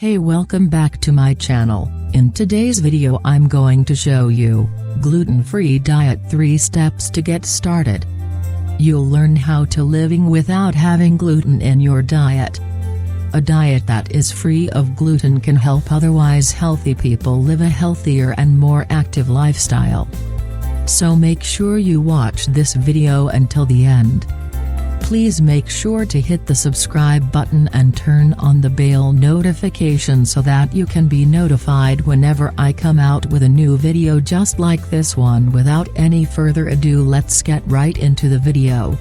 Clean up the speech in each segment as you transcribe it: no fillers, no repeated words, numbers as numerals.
Hey, welcome back to my channel. In today's video I'm going to show you gluten-free diet 3 steps to get started. You'll learn how to living without having gluten in your diet. A diet that is free of gluten can help otherwise healthy people live a healthier and more active lifestyle. So make sure you watch this video until the end. Please make sure to hit the subscribe button and turn on the bell notification so that you can be notified whenever I come out with a new video just like this one. Without any further ado, let's get right into the video.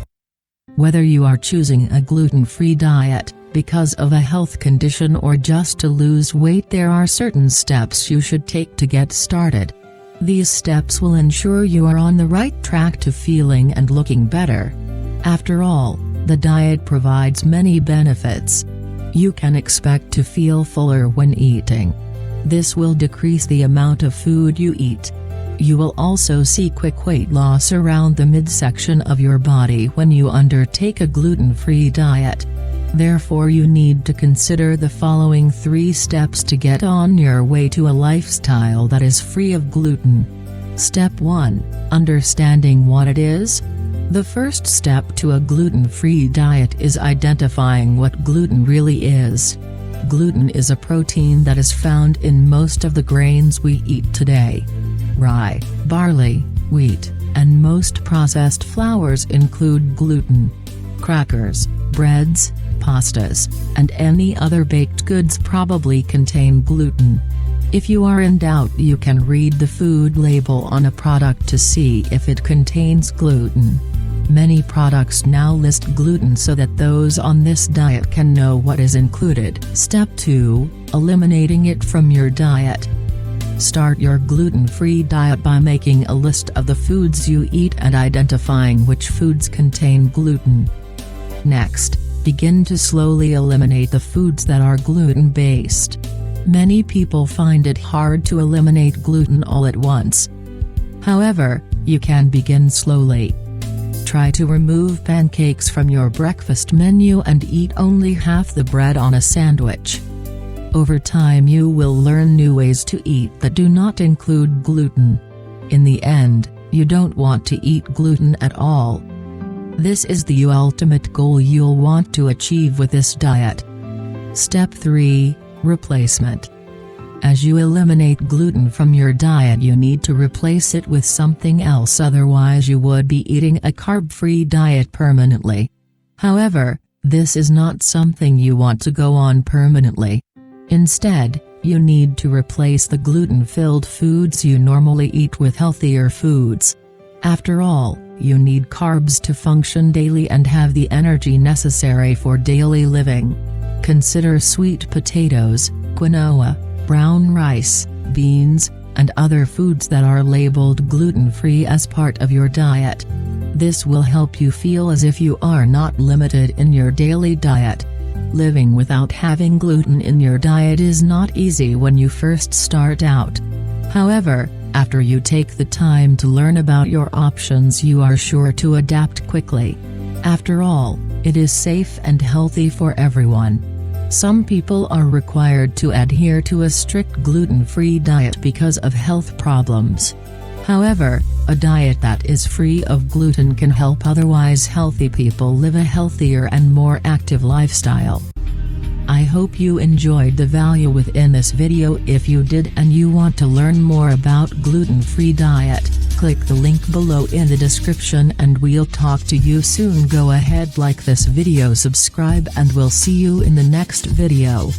Whether you are choosing a gluten-free diet because of a health condition or just to lose weight, there are certain steps you should take to get started. These steps will ensure you are on the right track to feeling and looking better. After all, the diet provides many benefits. You can expect to feel fuller when eating. This will decrease the amount of food you eat. You will also see quick weight loss around the midsection of your body when you undertake a gluten-free diet. Therefore, you need to consider the following 3 steps to get on your way to a lifestyle that is free of gluten. Step 1. Understanding what it is. The first step to a gluten-free diet is identifying what gluten really is. Gluten is a protein that is found in most of the grains we eat today. Rye, barley, wheat, and most processed flours include gluten. Crackers, breads, pastas, and any other baked goods probably contain gluten. If you are in doubt, you can read the food label on a product to see if it contains gluten. Many products now list gluten so that those on this diet can know what is included. Step 2. Eliminating it from your diet. Start your gluten-free diet by making a list of the foods you eat and identifying which foods contain gluten. Next, begin to slowly eliminate the foods that are gluten-based. Many people find it hard to eliminate gluten all at once. However, you can begin slowly. Try to remove pancakes from your breakfast menu and eat only half the bread on a sandwich. Over time you will learn new ways to eat that do not include gluten. In the end, you don't want to eat gluten at all. This is the ultimate goal you'll want to achieve with this diet. Step 3. Replacement. As you eliminate gluten from your diet, you need to replace it with something else, otherwise you would be eating a carb-free diet permanently. However, this is not something you want to go on permanently. Instead, you need to replace the gluten-filled foods you normally eat with healthier foods. After all, you need carbs to function daily and have the energy necessary for daily living. Consider sweet potatoes, quinoa, brown rice, beans, and other foods that are labeled gluten-free as part of your diet. This will help you feel as if you are not limited in your daily diet. Living without having gluten in your diet is not easy when you first start out. However, after you take the time to learn about your options, you are sure to adapt quickly. After all, it is safe and healthy for everyone. Some people are required to adhere to a strict gluten-free diet because of health problems. However, a diet that is free of gluten can help otherwise healthy people live a healthier and more active lifestyle. I hope you enjoyed the value within this video. If you did and you want to learn more about gluten-free diet, click the link below in the description and we'll talk to you soon. Go ahead, like this video, subscribe, and we'll see you in the next video.